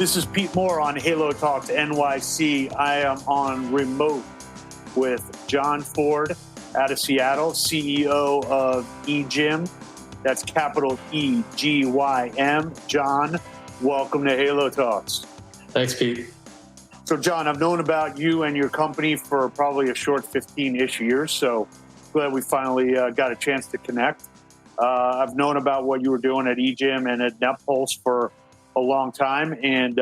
This is Pete Moore on Halo Talks NYC. I am on remote with John Ford out of Seattle, CEO of eGym. That's capital E-G-Y-M. John, welcome to Halo Talks. Thanks, Pete. So, John, I've known about you and your company for probably a short 15-ish years, so glad we finally got a chance to connect. I've known about what you were doing at eGym and at NetPulse for a long time, and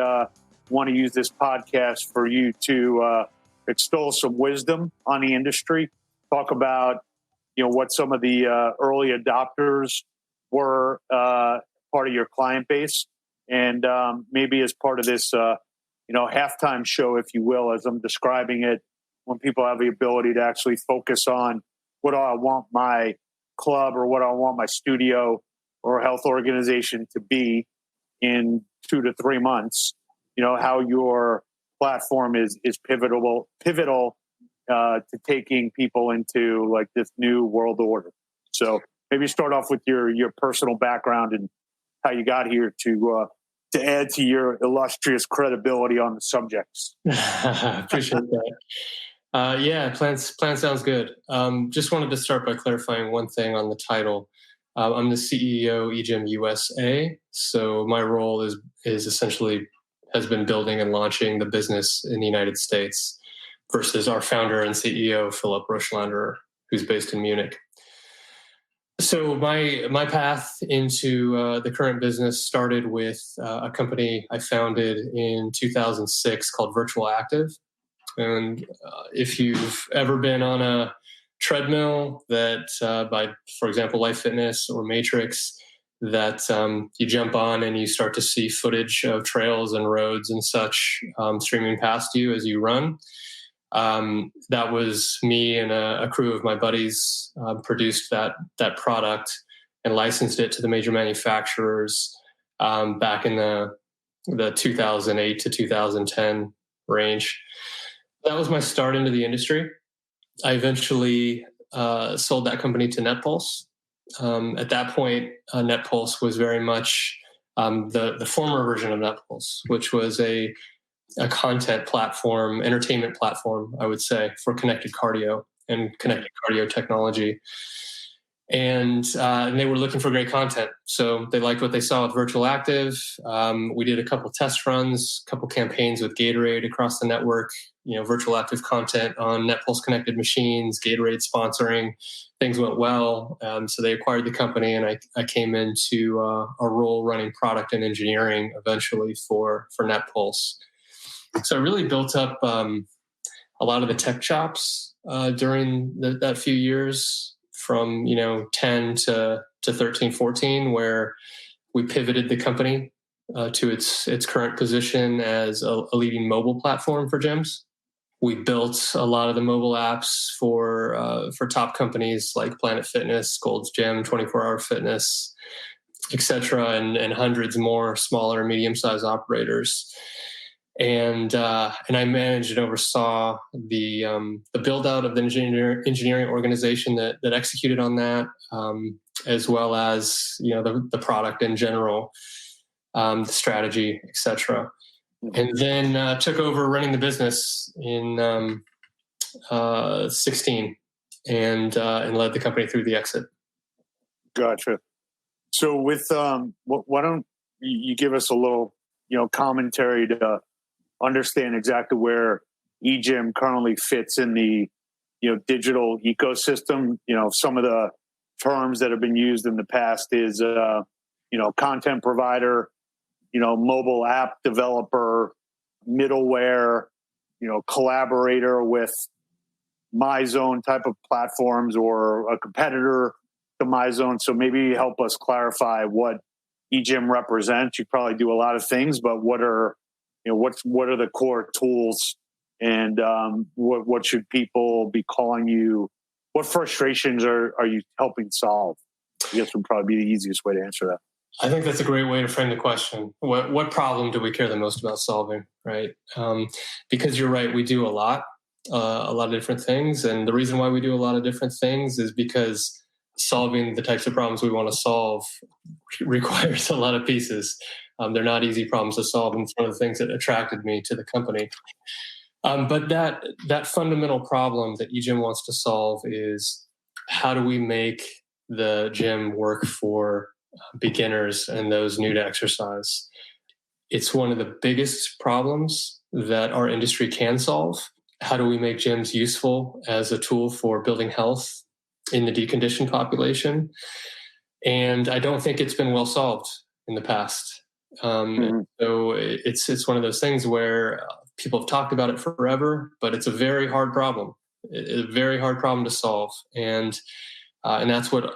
want to use this podcast for you to extol some wisdom on the industry, talk about what some of the early adopters were part of your client base, and maybe as part of this halftime show, if you will, as I'm describing it, when people have the ability to actually focus on what do I want my club or what do I want my studio or health organization to be in 2 to 3 months, how your platform is pivotal to taking people into like this new world order. So maybe start off with your personal background and how you got here to add to your illustrious credibility on the subjects. Appreciate that. Plan sounds good. Just wanted to start by clarifying one thing on the title. I'm the CEO eGym USA, so my role is essentially has been building and launching the business in the United States versus our founder and CEO Philipp Roschlander, who's based in Munich. So my path into the current business started with a company I founded in 2006 called Virtual Active, and if you've ever been on a treadmill that by, for example, Life Fitness or Matrix, that you jump on and you start to see footage of trails and roads and such streaming past you as you run. That was me and a crew of my buddies produced that product and licensed it to the major manufacturers back in the 2008 to 2010 range. That was my start into the industry. I eventually sold that company to NetPulse. At that point, NetPulse was very much the former version of NetPulse, which was a content platform, entertainment platform, I would say, for connected cardio and connected cardio technology. And they were looking for great content. So they liked what they saw with Virtual Active. We did a couple test runs, a couple campaigns with Gatorade across the network, Virtual Active content on NetPulse connected machines, Gatorade sponsoring. Things went well. So they acquired the company, and I came into a role running product and engineering eventually for NetPulse. So I really built up a lot of the tech chops during that few years from 10 to 13, 14, where we pivoted the company to its current position as a leading mobile platform for gyms. We built a lot of the mobile apps for top companies like Planet Fitness, Gold's Gym, 24 Hour Fitness, etc., and hundreds more smaller, medium-sized operators. And I managed and oversaw the build out of the engineering organization that executed on that, as well as the product in general, the strategy, etc. And then took over running the business in 16 and led the company through the exit. Gotcha. So with why don't you give us a little commentary to understand exactly where eGym currently fits in the digital ecosystem. Some of the terms that have been used in the past is content provider, mobile app developer, middleware, collaborator with MyZone type of platforms or a competitor to MyZone. So maybe help us clarify what eGym represents. You probably do a lot of things, but what are the core tools, and what should people be calling you? What frustrations are you helping solve? I guess would probably be the easiest way to answer that. I think that's a great way to frame the question. What problem do we care the most about solving, right? Because you're right, we do a lot of different things. And the reason why we do a lot of different things is because solving the types of problems we want to solve requires a lot of pieces, They're not easy problems to solve, and it's one of the things that attracted me to the company. But that fundamental problem that eGym wants to solve is, how do we make the gym work for beginners and those new to exercise? It's one of the biggest problems that our industry can solve. How do we make gyms useful as a tool for building health in the deconditioned population? And I don't think it's been well solved in the past. So it's one of those things where people have talked about it forever, but it's a very hard problem. It's a very hard problem to solve, and that's what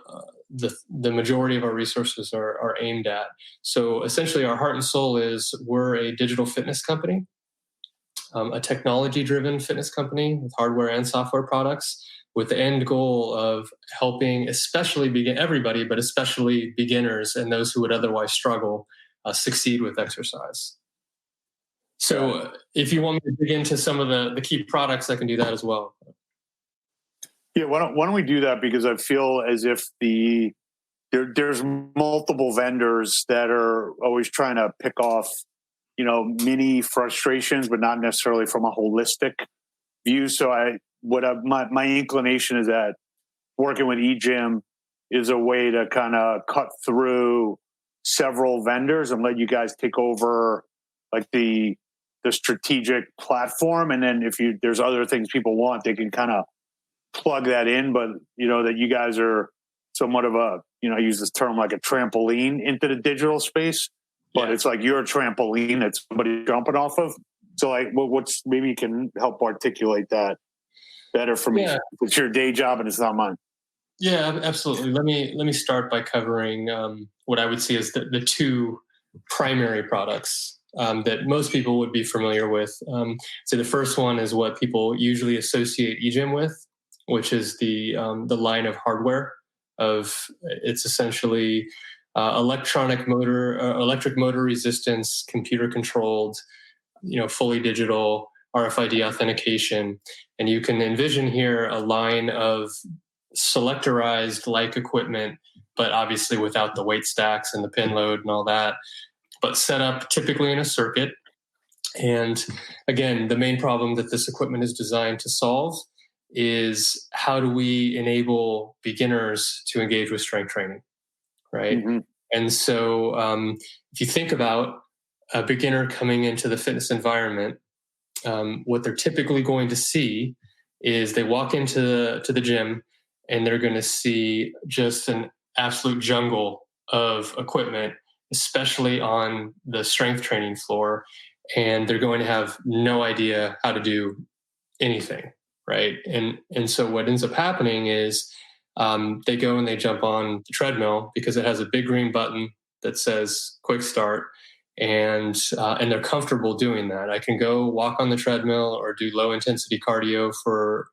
the majority of our resources are aimed at. So essentially, our heart and soul is, we're a digital fitness company, a technology-driven fitness company with hardware and software products, with the end goal of helping everybody, but especially beginners and those who would otherwise struggle, succeed with exercise. So if you want me to dig into some of the key products, I can do that as well. Yeah, why don't we do that? Because I feel as if there's multiple vendors that are always trying to pick off, mini frustrations, but not necessarily from a holistic view. So my inclination is that working with eGym is a way to kind of cut through several vendors and let you guys take over like the strategic platform. And then if there's other things people want, they can kind of plug that in. But, that you guys are somewhat of I use this term like a trampoline into the digital space, but it's like you're a trampoline that somebody's jumping off of. So like, maybe you can help articulate that better for me. Yeah. It's your day job and it's not mine. Yeah, absolutely. Let me start by covering what I would see as the two primary products that most people would be familiar with. So the first one is what people usually associate eGym with, which is the line of hardware. It's essentially electric motor resistance, computer controlled, fully digital RFID authentication, and you can envision here a line of selectorized like equipment, but obviously without the weight stacks and the pin load and all that, but set up typically in a circuit. And again, the main problem that this equipment is designed to solve is, how do we enable beginners to engage with strength training, right? Mm-hmm. And so if you think about a beginner coming into the fitness environment, what they're typically going to see is they walk into the gym and they're going to see just an absolute jungle of equipment, especially on the strength training floor, and they're going to have no idea how to do anything, right? And so what ends up happening is they go and they jump on the treadmill because it has a big green button that says quick start, and they're comfortable doing that. I can go walk on the treadmill or do low intensity cardio for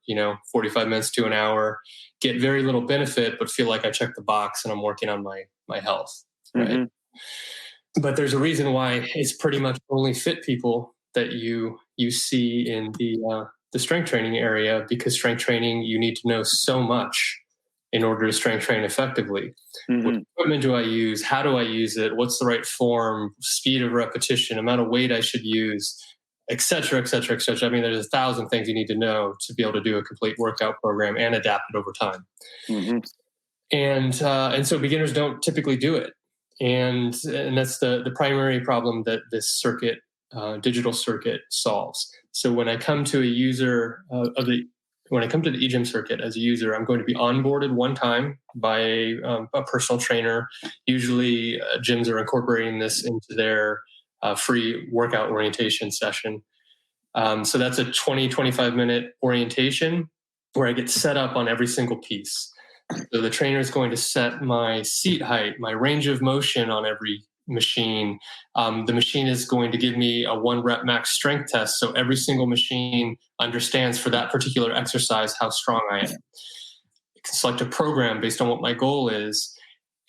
45 minutes to an hour, get very little benefit, but feel like I checked the box and I'm working on my health, right? Mm-hmm. But there's a reason why it's pretty much only fit people that you see in the strength training area, because strength training, you need to know so much in order to strength train effectively. Mm-hmm. What equipment do I use? How do I use it? What's the right form, speed of repetition, amount of weight I should use, et cetera, et cetera, et cetera. I mean, there's 1,000 things you need to know to be able to do a complete workout program and adapt it over time. Mm-hmm. And so beginners don't typically do it. And that's the primary problem that this circuit, digital circuit, solves. So when I come to a user when I come to the eGym circuit as a user, I'm going to be onboarded one time by a personal trainer. Usually gyms are incorporating this into their free workout orientation session. So that's a 20-25 minute orientation where I get set up on every single piece. So the trainer is going to set my seat height, my range of motion on every machine. The machine is going to give me a 1 rep max strength test. So every single machine understands for that particular exercise how strong I am. I can select a program based on what my goal is.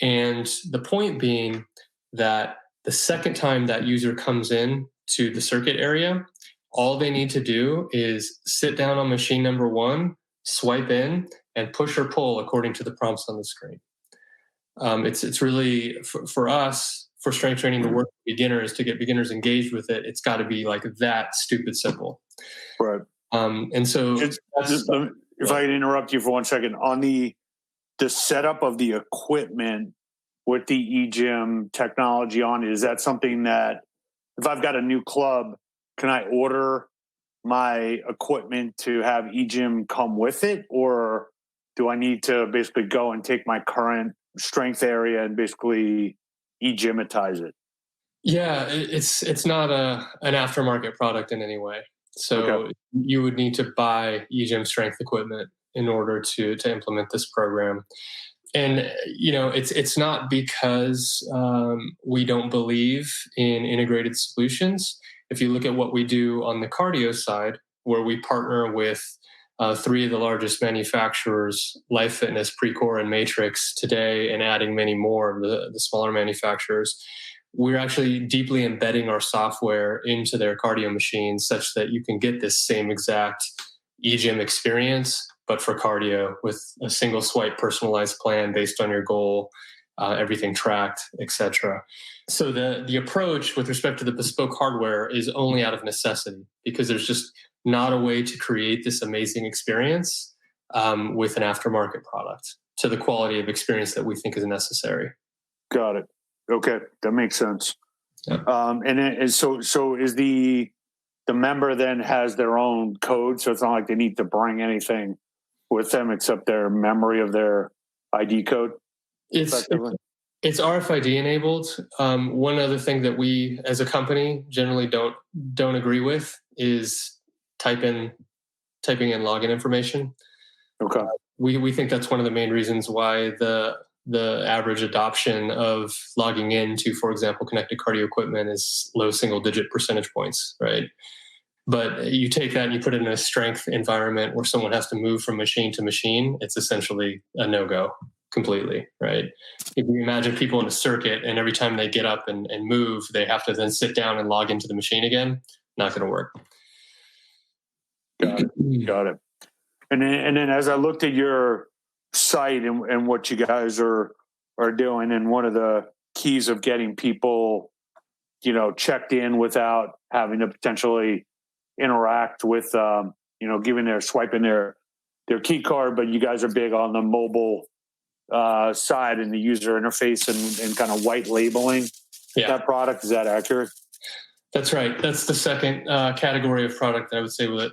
And the point being that the second time that user comes in to the circuit area, all they need to do is sit down on machine number 1, swipe in, and push or pull according to the prompts on the screen. It's really, for us, for strength training to work with beginners, to get beginners engaged with it, it's got to be like that stupid simple. Right. And so if I can interrupt you for 1 second on the setup of the equipment with the eGym technology on it, is that something that if I've got a new club, can I order my equipment to have eGym come with it, or do I need to basically go and take my current strength area and basically eGymatize it? Yeah, it's not an aftermarket product in any way. So Okay. you would need to buy eGym strength equipment in order to implement this program. And it's not because we don't believe in integrated solutions. If you look at what we do on the cardio side, where we partner with three of the largest manufacturers, Life Fitness, Precor, and Matrix today, and adding many more of the smaller manufacturers, we're actually deeply embedding our software into their cardio machines such that you can get this same exact eGym experience, but for cardio with a single swipe personalized plan based on your goal, everything tracked, etc. So the approach with respect to the bespoke hardware is only out of necessity, because there's just not a way to create this amazing experience with an aftermarket product to the quality of experience that we think is necessary. Got it. Okay, that makes sense. Yeah. And so is the member then has their own code, so it's not like they need to bring anything with them except their memory of their ID code? It's RFID enabled. One other thing that we as a company generally don't agree with is typing in login information. Okay. We think that's one of the main reasons why the average adoption of logging into, for example, connected cardio equipment is low single digit percentage points, right? But you take that and you put it in a strength environment where someone has to move from machine to machine, it's essentially a no-go completely, right? If you imagine people in a circuit and every time they get up and move, they have to then sit down and log into the machine again, not going to work. Got it. And then as I looked at your site and what you guys are doing, and one of the keys of getting people, checked in without having to potentially interact with, swiping their key card, but you guys are big on the mobile side and the user interface and kind of white labeling that product. Is that accurate? That's right. That's the second category of product that I would say that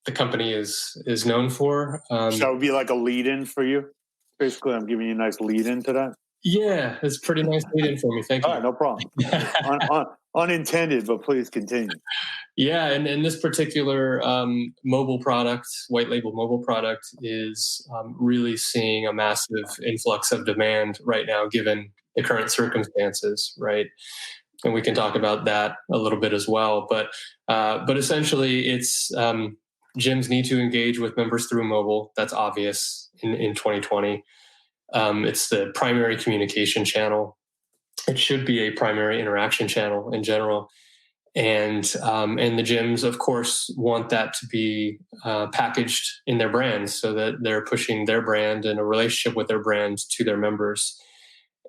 the company is known for. So that would be like a lead-in for you? Basically, I'm giving you a nice lead-in to that? Yeah, it's a pretty nice lead-in for me. Thank you. All right, no problem. Unintended, but please continue. Yeah, and this particular mobile product, white label mobile product, is really seeing a massive influx of demand right now, given the current circumstances, right? And we can talk about that a little bit as well. But essentially, it's gyms need to engage with members through mobile. That's obvious in 2020. It's the primary communication channel. It should be a primary interaction channel in general. And the gyms, of course, want that to be packaged in their brands so that they're pushing their brand and a relationship with their brand to their members.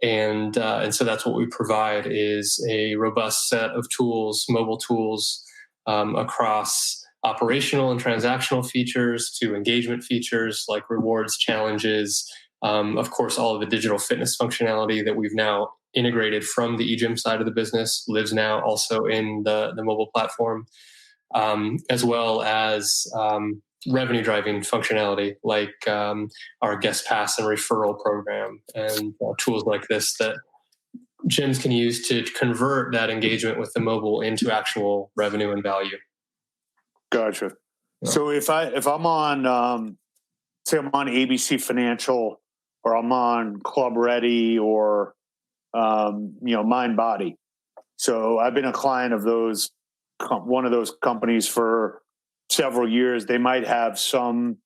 And so that's what we provide is a robust set of tools, mobile tools, across operational and transactional features to engagement features like rewards, challenges, of course, all of the digital fitness functionality that we've now integrated from the eGym side of the business lives now also in the mobile platform, as well as revenue driving functionality like our guest pass and referral program and tools like this that gyms can use to convert that engagement with the mobile into actual revenue and value. Gotcha. Yeah. So if I'm on, say I'm on ABC Financial, or I'm on Club Ready, or Mind Body. So I've been a client of one of those companies for several years. They might have some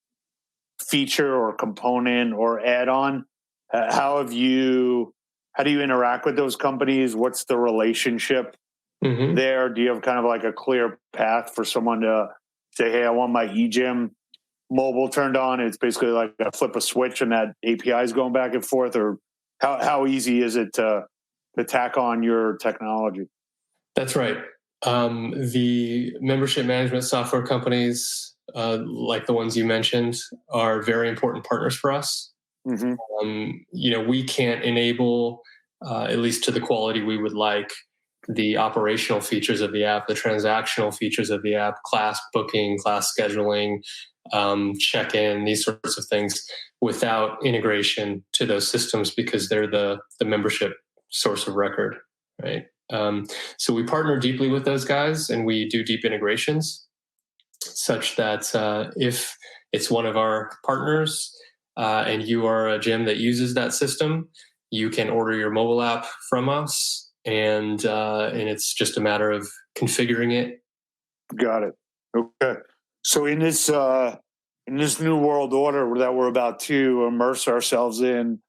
feature or component or add-on. How do you interact with those companies? What's the relationship there? Do you have kind of like a clear path for someone to say, hey, I want my eGym mobile turned on? It's basically like I flip a switch and that API is going back and forth, or how easy is it to to tack on your technology. That's right. The membership management software companies, like the ones you mentioned, are very important partners for us. Mm-hmm. We can't enable, at least to the quality we would like, the operational features of the app, the transactional features of the app, class booking, class scheduling, check-in, these sorts of things, without integration to those systems, because they're the membership source of record, right? So we partner deeply with those guys, and we do deep integrations such that if it's one of our partners and you are a gym that uses that system, you can order your mobile app from us, and it's just a matter of configuring it. Got it. Okay. So in this new world order that we're about to immerse ourselves in,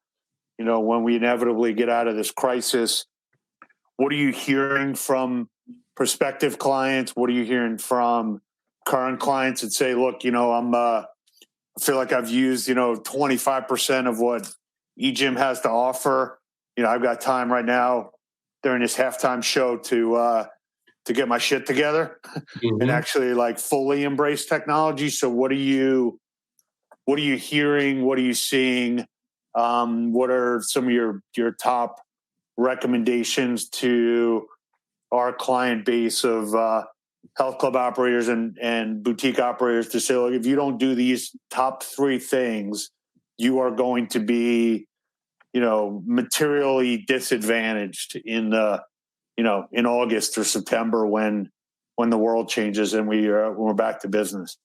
when we inevitably get out of this crisis, what are you hearing from prospective clients? What are you hearing from current clients that say, look, I feel like I've used, 25% of what eGym has to offer. I've got time right now during this halftime show to get my shit together and actually like fully embrace technology. So what are you hearing? What are you seeing? What are some of your top recommendations to our client base of health club operators and boutique operators to say, look, if you don't do these top three things, you are going to be, materially disadvantaged in August or September when the world changes and we're back to business.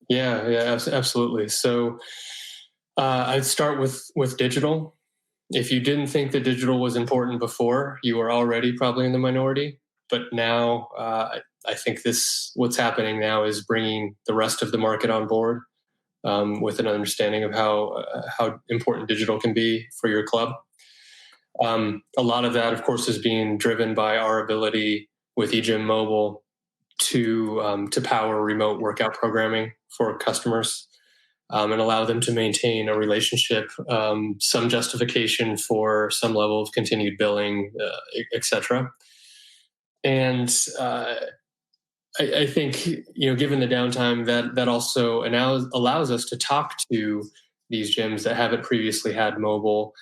Yeah, absolutely. So I'd start with digital. If you didn't think that digital was important before, you were already probably in the minority. But now I think what's happening now is bringing the rest of the market on board with an understanding of how important digital can be for your club. A lot of that, of course, is being driven by our ability with eGym Mobile to power remote workout programming for customers and allow them to maintain a relationship, some justification for some level of continued billing, etc. And I think, given the downtime, that also allows us to talk to these gyms that haven't previously had mobile.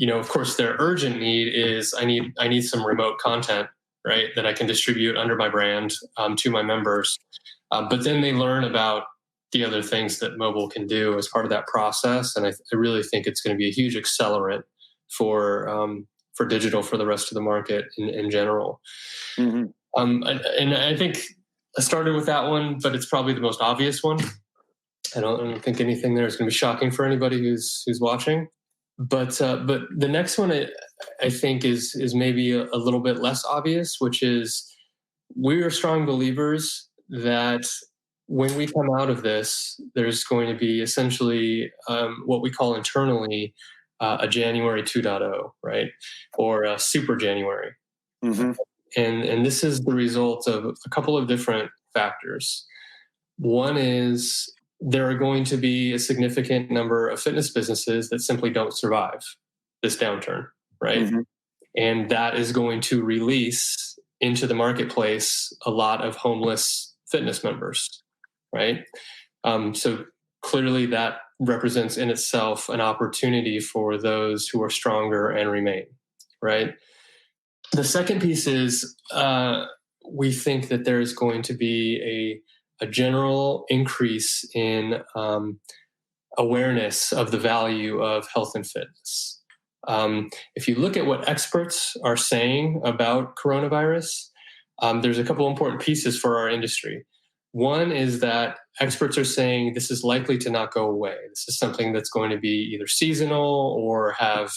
Of course, their urgent need is I need some remote content, right, that I can distribute under my brand to my members. But then they learn about the other things that mobile can do as part of that process, and I really think it's going to be a huge accelerant for digital for the rest of the market in general. Mm-hmm. And I think I started with that one, but it's probably the most obvious one. I don't think anything there is going to be shocking for anybody who's watching. But the next one I think is maybe a little bit less obvious, which is we are strong believers that when we come out of this, there's going to be essentially what we call internally a January 2.0, right, or a super January. Mm-hmm. And this is the result of a couple of different factors. One is there are going to be a significant number of fitness businesses that simply don't survive this downturn, right? Mm-hmm. And that is going to release into the marketplace a lot of homeless fitness members, right? So clearly that represents in itself an opportunity for those who are stronger and remain, right? The second piece is we think that there is going to be a general increase in awareness of the value of health and fitness. If you look at what experts are saying about coronavirus, there's a couple important pieces for our industry. One is that experts are saying this is likely to not go away. This is something that's going to be either seasonal or have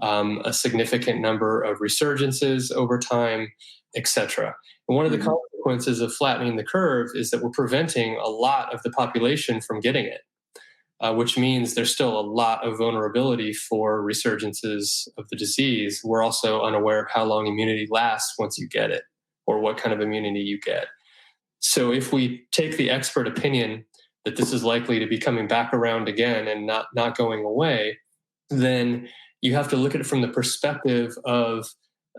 a significant number of resurgences over time, etc. And one of the consequences of flattening the curve is that we're preventing a lot of the population from getting it, which means there's still a lot of vulnerability for resurgences of the disease. We're also unaware of how long immunity lasts once you get it or what kind of immunity you get. So if we take the expert opinion that this is likely to be coming back around again and not going away, then you have to look at it from the perspective of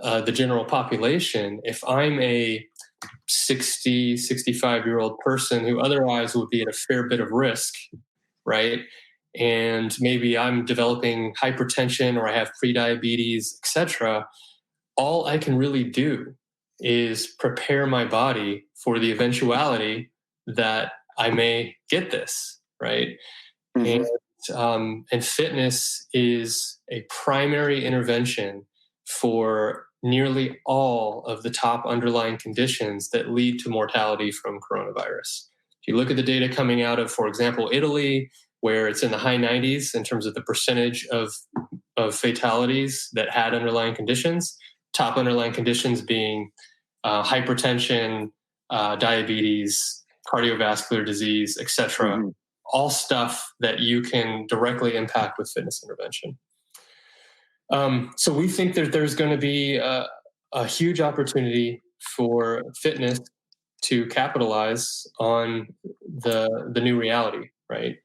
the general population, if I'm a 60, 65-year-old person who otherwise would be at a fair bit of risk, right? And maybe I'm developing hypertension or I have prediabetes, etc., all I can really do is prepare my body for the eventuality that I may get this, right? And fitness is a primary intervention for nearly all of the top underlying conditions that lead to mortality from coronavirus. If you look at the data coming out of, for example, Italy, where it's in the high 90s in terms of the percentage of fatalities that had underlying conditions, top underlying conditions being hypertension, diabetes, cardiovascular disease, etc. All stuff that you can directly impact with fitness intervention. So we think that there's going to be a huge opportunity for fitness to capitalize on the new reality, right?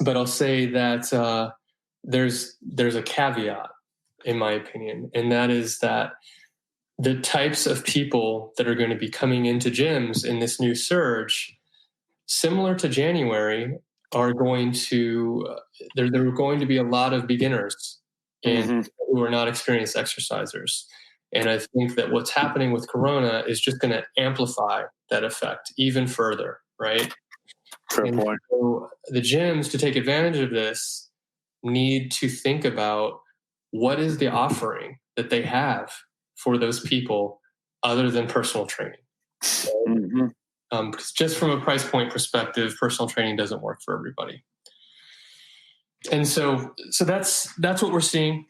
But I'll say that there's a caveat, in my opinion, and that is that the types of people that are going to be coming into gyms in this new surge, similar to January, are going to there are going to be a lot of beginners and who are not experienced exercisers. And I think that what's happening with Corona is just going to amplify that effect even further, right? Fair point. So the gyms, to take advantage of this, need to think about what is the offering that they have for those people other than personal training. Because just from a price point perspective, personal training doesn't work for everybody. And so that's what we're seeing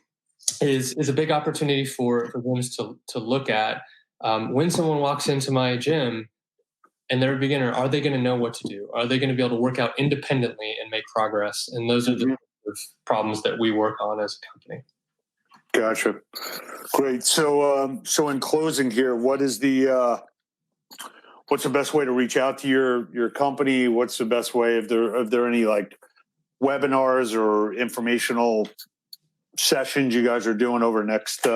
is a big opportunity for gyms to look at. When someone walks into my gym and they're a beginner, are they going to know what to do? Are they going to be able to work out independently and make progress? And those are the problems that we work on as a company. Gotcha. Great. So in closing here, what's the best way to reach out to your company? What's the best way? If there any like webinars or informational sessions you guys are doing over the next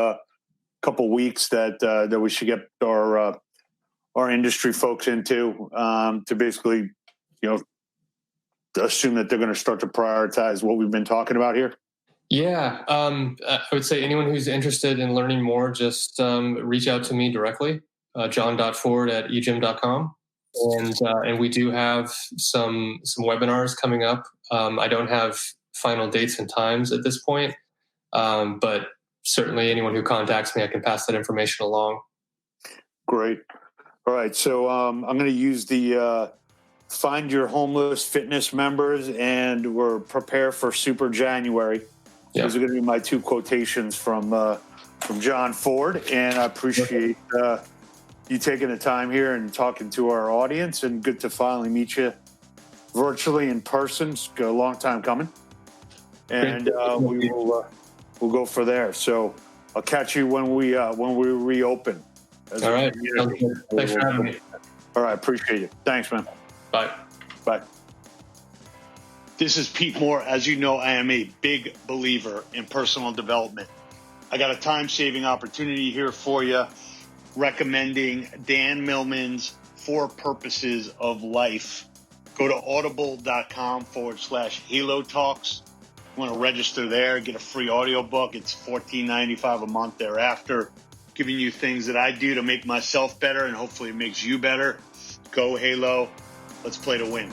couple weeks that we should get our industry folks into to basically, assume that they're going to start to prioritize what we've been talking about here? Yeah, I would say anyone who's interested in learning more, just reach out to me directly, john.ford@egym.com. And we do have some webinars coming up. I don't have final dates and times at this point, but certainly anyone who contacts me, I can pass that information along. Great. All right. So I'm going to use the Find Your Homeless Fitness members, and we're prepare for Super January. Yeah. Those are going to be my two quotations from John Ford, and I appreciate you taking the time here and talking to our audience, and good to finally meet you virtually in person. It's a long time coming, and we'll go for there. So I'll catch you when we reopen. All right. Thanks for having me. All right. Appreciate it. Thanks, man. Bye. Bye. This is Pete Moore. As you know, I am a big believer in personal development. I got a time-saving opportunity here for you, recommending Dan Millman's 4 Purposes of Life. Go to audible.com/Halo Talks. You want to register there, get a free audiobook. It's $14.95 a month thereafter, giving you things that I do to make myself better, and hopefully it makes you better. Go Halo. Let's play to win.